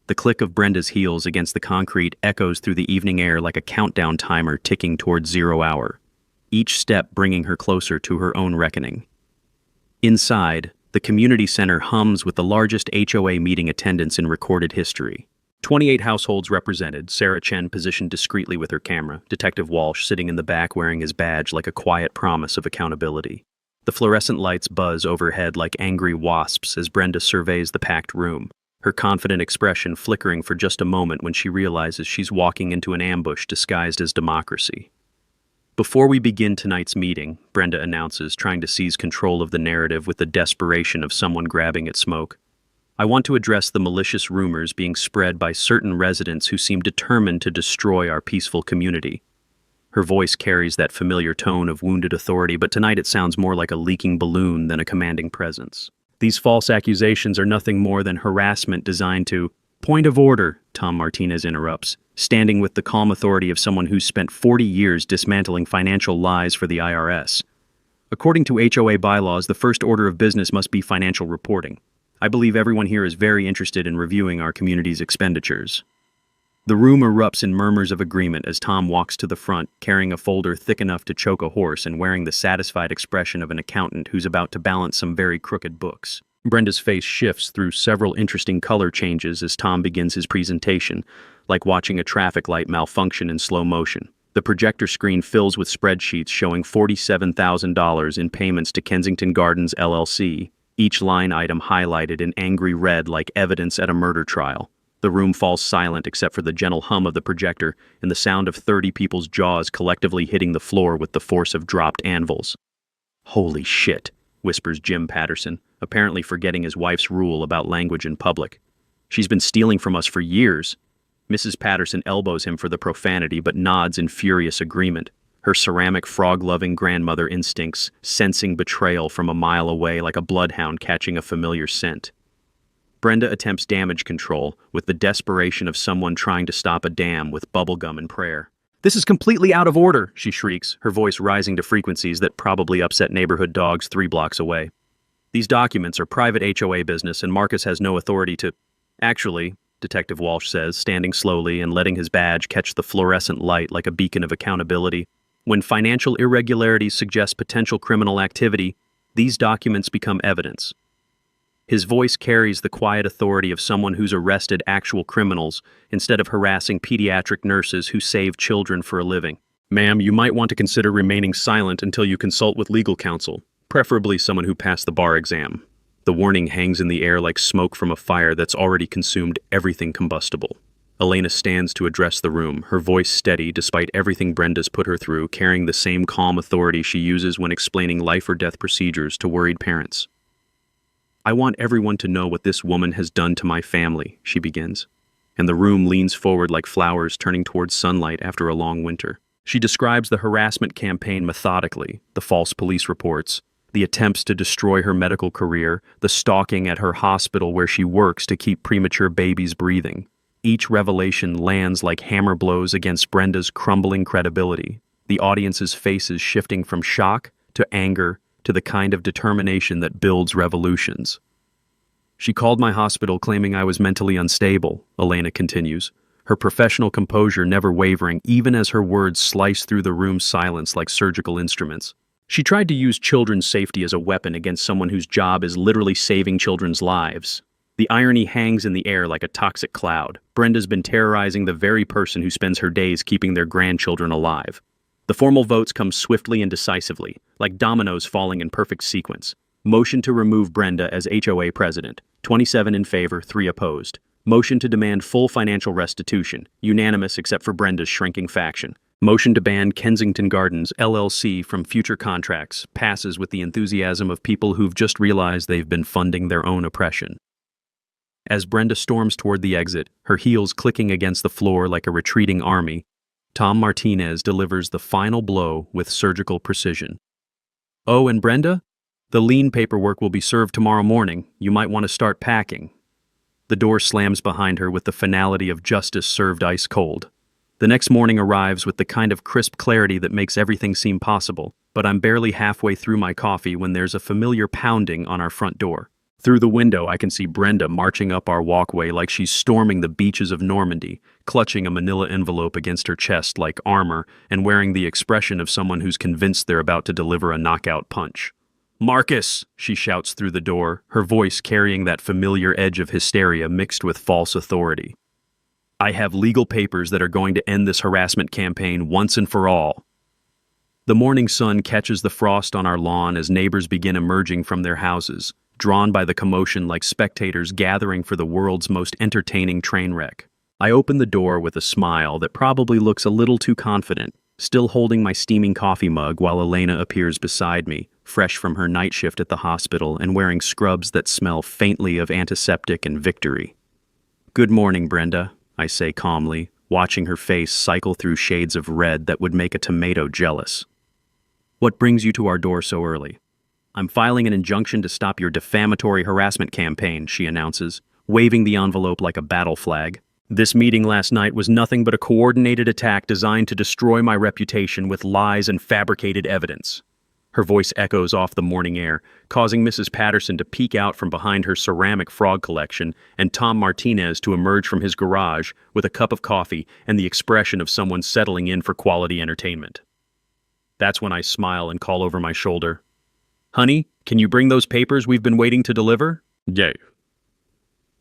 The click of Brenda's heels against the concrete echoes through the evening air like a countdown timer ticking towards 0 hour, each step bringing her closer to her own reckoning. Inside, the community center hums with the largest HOA meeting attendance in recorded history. 28 households represented, Sarah Chen positioned discreetly with her camera, Detective Walsh sitting in the back wearing his badge like a quiet promise of accountability. The fluorescent lights buzz overhead like angry wasps as Brenda surveys the packed room, her confident expression flickering for just a moment when she realizes she's walking into an ambush disguised as democracy. "Before we begin tonight's meeting," Brenda announces, trying to seize control of the narrative with the desperation of someone grabbing at smoke, "I want to address the malicious rumors being spread by certain residents who seem determined to destroy our peaceful community." Her voice carries that familiar tone of wounded authority, but tonight it sounds more like a leaking balloon than a commanding presence. "These false accusations are nothing more than harassment designed to—" "Point of order," Tom Martinez interrupts, standing with the calm authority of someone who's spent 40 years dismantling financial lies for the IRS. "According to HOA bylaws, the first order of business must be financial reporting. I believe everyone here is very interested in reviewing our community's expenditures." The room erupts in murmurs of agreement as Tom walks to the front, carrying a folder thick enough to choke a horse and wearing the satisfied expression of an accountant who's about to balance some very crooked books. Brenda's face shifts through several interesting color changes as Tom begins his presentation, like watching a traffic light malfunction in slow motion. The projector screen fills with spreadsheets showing $47,000 in payments to Kensington Gardens LLC, each line item highlighted in angry red like evidence at a murder trial. The room falls silent except for the gentle hum of the projector and the sound of 30 people's jaws collectively hitting the floor with the force of dropped anvils. "Holy shit," whispers Jim Patterson, apparently forgetting his wife's rule about language in public. "She's been stealing from us for years." Mrs. Patterson elbows him for the profanity but nods in furious agreement, her ceramic frog-loving grandmother instincts sensing betrayal from a mile away like a bloodhound catching a familiar scent. Brenda attempts damage control with the desperation of someone trying to stop a dam with bubblegum and prayer. "This is completely out of order," she shrieks, her voice rising to frequencies that probably upset neighborhood dogs 3 blocks away. "These documents are private HOA business and Marcus has no authority to—" "Actually," Detective Walsh says, standing slowly and letting his badge catch the fluorescent light like a beacon of accountability, "when financial irregularities suggest potential criminal activity, these documents become evidence." His voice carries the quiet authority of someone who's arrested actual criminals instead of harassing pediatric nurses who save children for a living. "Ma'am, you might want to consider remaining silent until you consult with legal counsel, preferably someone who passed the bar exam." The warning hangs in the air like smoke from a fire that's already consumed everything combustible. Elena stands to address the room, her voice steady despite everything Brenda's put her through, carrying the same calm authority she uses when explaining life-or-death procedures to worried parents. "I want everyone to know what this woman has done to my family," she begins, and the room leans forward like flowers turning towards sunlight after a long winter. She describes the harassment campaign methodically, the false police reports, the attempts to destroy her medical career, the stalking at her hospital where she works to keep premature babies breathing. Each revelation lands like hammer blows against Brenda's crumbling credibility, the audience's faces shifting from shock to anger to the kind of determination that builds revolutions. "She called my hospital claiming I was mentally unstable," Elena continues, her professional composure never wavering even as her words slice through the room's silence like surgical instruments. "She tried to use children's safety as a weapon against someone whose job is literally saving children's lives." The irony hangs in the air like a toxic cloud. Brenda's been terrorizing the very person who spends her days keeping their grandchildren alive. The formal votes come swiftly and decisively, like dominoes falling in perfect sequence. Motion to remove Brenda as HOA president. 27 in favor, 3 opposed. Motion to demand full financial restitution. Unanimous except for Brenda's shrinking faction. Motion to ban Kensington Gardens LLC from future contracts passes with the enthusiasm of people who've just realized they've been funding their own oppression. As Brenda storms toward the exit, her heels clicking against the floor like a retreating army, Tom Martinez delivers the final blow with surgical precision. "Oh, and Brenda? The lien paperwork will be served tomorrow morning. You might want to start packing." The door slams behind her with the finality of justice served ice cold. The next morning arrives with the kind of crisp clarity that makes everything seem possible, but I'm barely halfway through my coffee when there's a familiar pounding on our front door. Through the window, I can see Brenda marching up our walkway like she's storming the beaches of Normandy, clutching a manila envelope against her chest like armor and wearing the expression of someone who's convinced they're about to deliver a knockout punch. "Marcus!" she shouts through the door, her voice carrying that familiar edge of hysteria mixed with false authority. "I have legal papers that are going to end this harassment campaign once and for all." The morning sun catches the frost on our lawn as neighbors begin emerging from their houses, drawn by the commotion like spectators gathering for the world's most entertaining train wreck. I open the door with a smile that probably looks a little too confident, still holding my steaming coffee mug while Elena appears beside me, fresh from her night shift at the hospital and wearing scrubs that smell faintly of antiseptic and victory. "Good morning, Brenda," I say calmly, watching her face cycle through shades of red that would make a tomato jealous. "What brings you to our door so early?" "I'm filing an injunction to stop your defamatory harassment campaign," she announces, waving the envelope like a battle flag. "This meeting last night was nothing but a coordinated attack designed to destroy my reputation with lies and fabricated evidence." Her voice echoes off the morning air, causing Mrs. Patterson to peek out from behind her ceramic frog collection and Tom Martinez to emerge from his garage with a cup of coffee and the expression of someone settling in for quality entertainment. That's when I smile and call over my shoulder. "Honey, can you bring those papers we've been waiting to deliver?"
"Yay."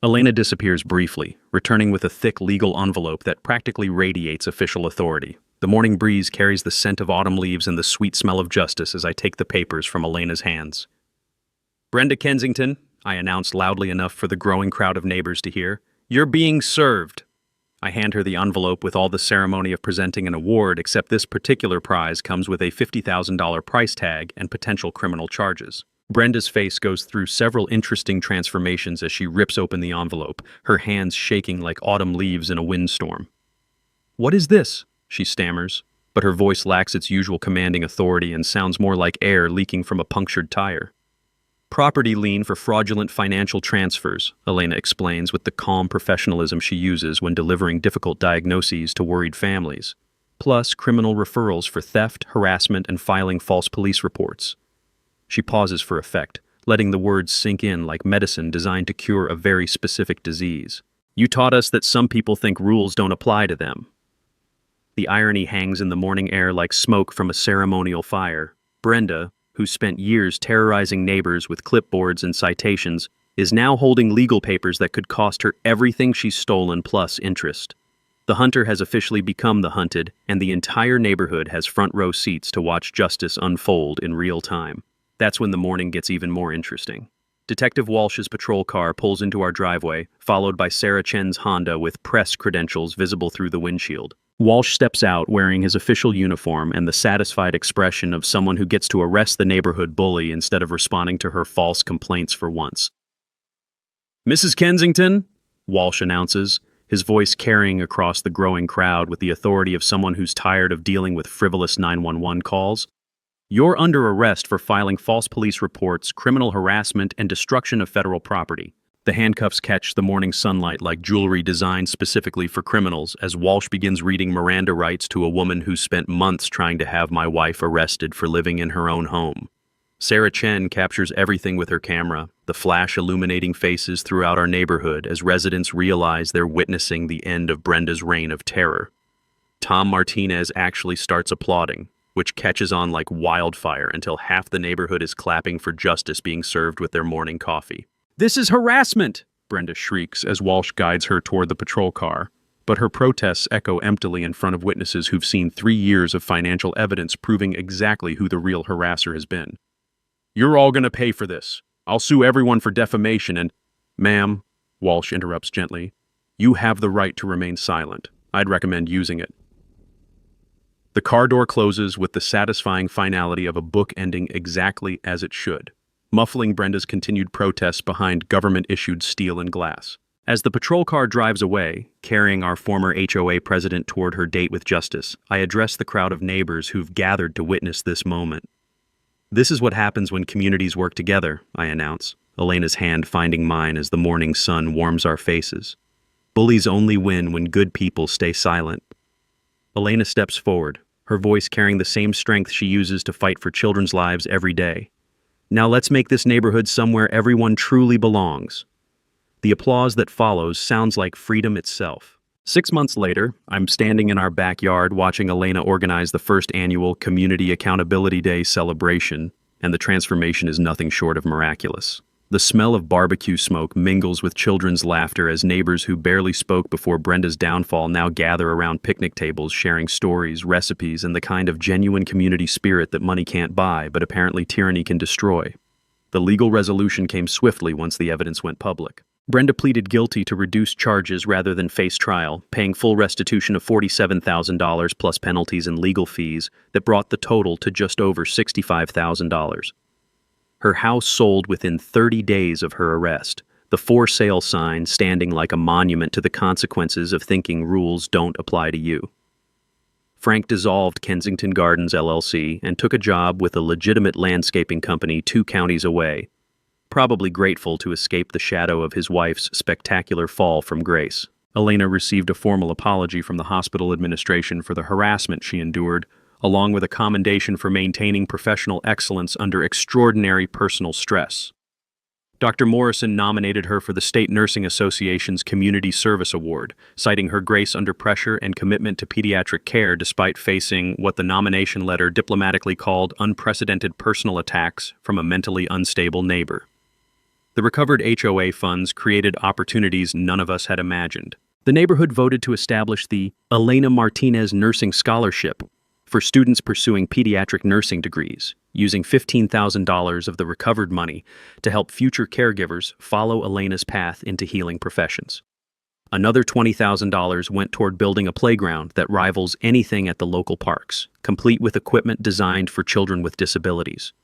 Elena disappears briefly, returning with a thick legal envelope that practically radiates official authority. The morning breeze carries the scent of autumn leaves and the sweet smell of justice as I take the papers from Elena's hands. "Brenda Kensington," I announce loudly enough for the growing crowd of neighbors to hear, "you're being served." I hand her the envelope with all the ceremony of presenting an award, except this particular prize comes with a $50,000 price tag and potential criminal charges. Brenda's face goes through several interesting transformations as she rips open the envelope, her hands shaking like autumn leaves in a windstorm. "What is this?" she stammers, but her voice lacks its usual commanding authority and sounds more like air leaking from a punctured tire. "Property lien for fraudulent financial transfers," Elena explains with the calm professionalism she uses when delivering difficult diagnoses to worried families, plus criminal referrals for theft, harassment, and filing false police reports. She pauses for effect, letting the words sink in like medicine designed to cure a very specific disease. "You taught us that some people think rules don't apply to them." The irony hangs in the morning air like smoke from a ceremonial fire. Brenda, who spent years terrorizing neighbors with clipboards and citations, is now holding legal papers that could cost her everything she's stolen plus interest. The hunter has officially become the hunted, and the entire neighborhood has front row seats to watch justice unfold in real time. That's when the morning gets even more interesting. Detective Walsh's patrol car pulls into our driveway, followed by Sarah Chen's Honda with press credentials visible through the windshield. Walsh steps out wearing his official uniform and the satisfied expression of someone who gets to arrest the neighborhood bully instead of responding to her false complaints for once. "Mrs. Kensington," Walsh announces, his voice carrying across the growing crowd with the authority of someone who's tired of dealing with frivolous 911 calls. "You're under arrest for filing false police reports, criminal harassment, and destruction of federal property." The handcuffs catch the morning sunlight like jewelry designed specifically for criminals as Walsh begins reading Miranda rights to a woman who spent months trying to have my wife arrested for living in her own home. Sarah Chen captures everything with her camera, the flash illuminating faces throughout our neighborhood as residents realize they're witnessing the end of Brenda's reign of terror. Tom Martinez actually starts applauding, which catches on like wildfire until half the neighborhood is clapping for justice being served with their morning coffee. "This is harassment!" Brenda shrieks as Walsh guides her toward the patrol car, but her protests echo emptily in front of witnesses who've seen 3 years of financial evidence proving exactly who the real harasser has been. "You're all gonna pay for this. I'll sue everyone for defamation and—" "Ma'am," Walsh interrupts gently, "you have the right to remain silent. I'd recommend using it." The car door closes with the satisfying finality of a book ending exactly as it should, muffling Brenda's continued protests behind government-issued steel and glass. As the patrol car drives away, carrying our former HOA president toward her date with justice, I address the crowd of neighbors who've gathered to witness this moment. "This is what happens when communities work together," I announce, Elena's hand finding mine as the morning sun warms our faces. "Bullies only win when good people stay silent." Elena steps forward, her voice carrying the same strength she uses to fight for children's lives every day. "Now let's make this neighborhood somewhere everyone truly belongs." The applause that follows sounds like freedom itself. 6 months later, I'm standing in our backyard watching Elena organize the first annual Community Accountability Day celebration, and the transformation is nothing short of miraculous. The smell of barbecue smoke mingles with children's laughter as neighbors who barely spoke before Brenda's downfall now gather around picnic tables sharing stories, recipes, and the kind of genuine community spirit that money can't buy but apparently tyranny can destroy. The legal resolution came swiftly once the evidence went public. Brenda pleaded guilty to reduced charges rather than face trial, paying full restitution of $47,000 plus penalties and legal fees that brought the total to just over $65,000. Her house sold within 30 days of her arrest, the for sale sign standing like a monument to the consequences of thinking rules don't apply to you. Frank dissolved Kensington Gardens LLC and took a job with a legitimate landscaping company 2 counties away, probably grateful to escape the shadow of his wife's spectacular fall from grace. Elena received a formal apology from the hospital administration for the harassment she endured, along with a commendation for maintaining professional excellence under extraordinary personal stress. Dr. Morrison nominated her for the State Nursing Association's Community Service Award, citing her grace under pressure and commitment to pediatric care despite facing what the nomination letter diplomatically called unprecedented personal attacks from a mentally unstable neighbor. The recovered HOA funds created opportunities none of us had imagined. The neighborhood voted to establish the Elena Martinez Nursing Scholarship for students pursuing pediatric nursing degrees, using $15,000 of the recovered money to help future caregivers follow Elena's path into healing professions. Another $20,000 went toward building a playground that rivals anything at the local parks, complete with equipment designed for children with disabilities.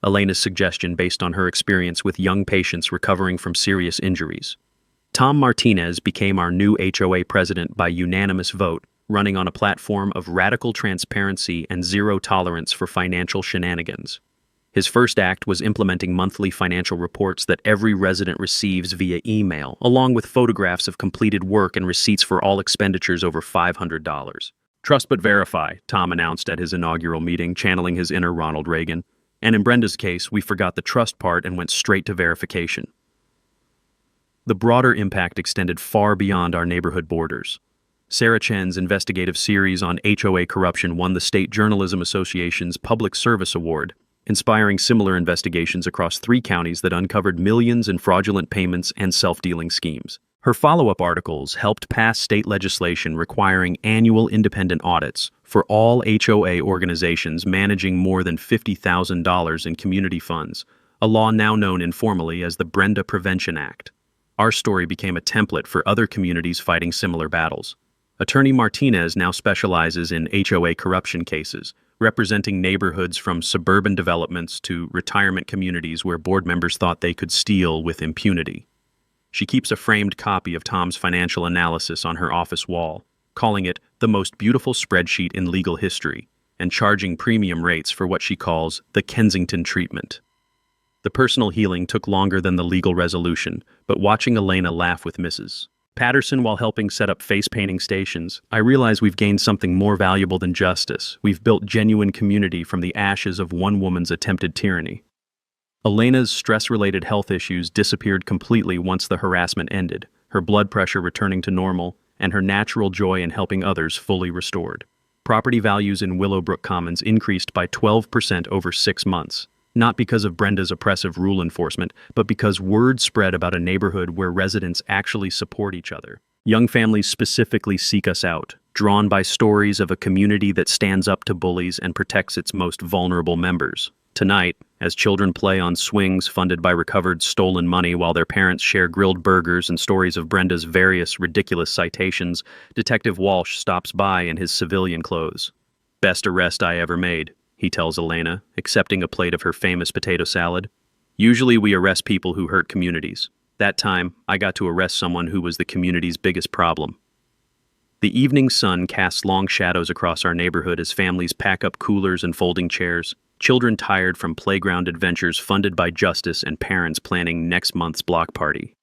Elena's suggestion based on her experience with young patients recovering from serious injuries. Tom Martinez became our new HOA president by unanimous vote, running on a platform of radical transparency and zero tolerance for financial shenanigans. His first act was implementing monthly financial reports that every resident receives via email, along with photographs of completed work and receipts for all expenditures over $500. Trust but verify, Tom announced at his inaugural meeting, channeling his inner Ronald Reagan. And in Brenda's case, we forgot the trust part and went straight to verification. The broader impact extended far beyond our neighborhood borders. Sarah Chen's investigative series on HOA corruption won the State Journalism Association's Public Service Award, inspiring similar investigations across 3 counties that uncovered millions in fraudulent payments and self-dealing schemes. Her follow-up articles helped pass state legislation requiring annual independent audits for all HOA organizations managing more than $50,000 in community funds, a law now known informally as the Brenda Prevention Act. Our story became a template for other communities fighting similar battles. Attorney Martinez now specializes in HOA corruption cases, representing neighborhoods from suburban developments to retirement communities where board members thought they could steal with impunity. She keeps a framed copy of Tom's financial analysis on her office wall, calling it the most beautiful spreadsheet in legal history, and charging premium rates for what she calls the Kensington treatment. The personal healing took longer than the legal resolution, but watching Elena laugh with Mrs. Patterson while helping set up face-painting stations, I realize we've gained something more valuable than justice. We've built genuine community from the ashes of one woman's attempted tyranny. Elena's stress-related health issues disappeared completely once the harassment ended, her blood pressure returning to normal, and her natural joy in helping others fully restored. Property values in Willowbrook Commons increased by 12% over 6 months. Not because of Brenda's oppressive rule enforcement, but because word spread about a neighborhood where residents actually support each other. Young families specifically seek us out, drawn by stories of a community that stands up to bullies and protects its most vulnerable members. Tonight, as children play on swings funded by recovered stolen money while their parents share grilled burgers and stories of Brenda's various ridiculous citations, Detective Walsh stops by in his civilian clothes. "Best arrest I ever made," he tells Elena, accepting a plate of her famous potato salad. "Usually we arrest people who hurt communities. That time, I got to arrest someone who was the community's biggest problem." The evening sun casts long shadows across our neighborhood as families pack up coolers and folding chairs, children tired from playground adventures funded by justice and parents planning next month's block party.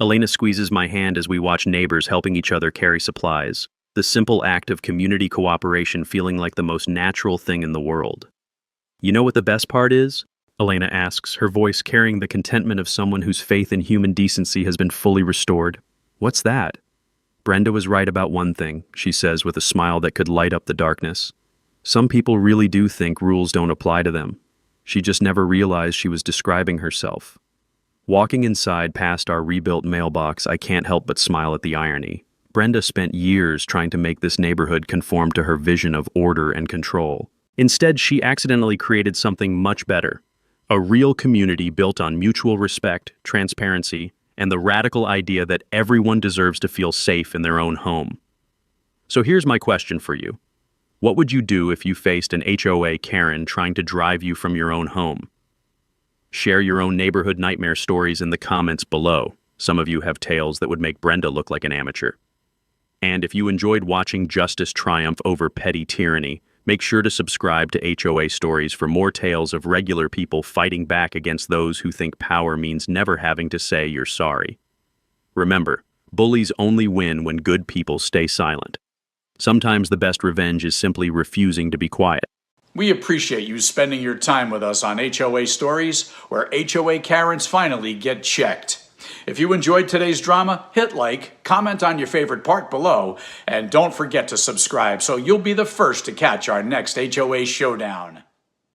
Elena squeezes my hand as we watch neighbors helping each other carry supplies, the simple act of community cooperation feeling like the most natural thing in the world. "You know what the best part is?" Elena asks, her voice carrying the contentment of someone whose faith in human decency has been fully restored. "What's that?" "Brenda was right about one thing," she says with a smile that could light up the darkness. "Some people really do think rules don't apply to them. She just never realized she was describing herself." Walking inside past our rebuilt mailbox, I can't help but smile at the irony. Brenda spent years trying to make this neighborhood conform to her vision of order and control. Instead, she accidentally created something much better. A real community built on mutual respect, transparency, and the radical idea that everyone deserves to feel safe in their own home. So here's my question for you. What would you do if you faced an HOA Karen trying to drive you from your own home? Share your own neighborhood nightmare stories in the comments below. Some of you have tales that would make Brenda look like an amateur. And if you enjoyed watching justice triumph over petty tyranny, make sure to subscribe to HOA Stories for more tales of regular people fighting back against those who think power means never having to say you're sorry. Remember, bullies only win when good people stay silent. Sometimes the best revenge is simply refusing to be quiet.
We appreciate you spending your time with us on HOA Stories, where HOA Karens finally get checked. If you enjoyed today's drama, hit like, comment on your favorite part below, and don't forget to subscribe so you'll be the first to catch our next HOA showdown.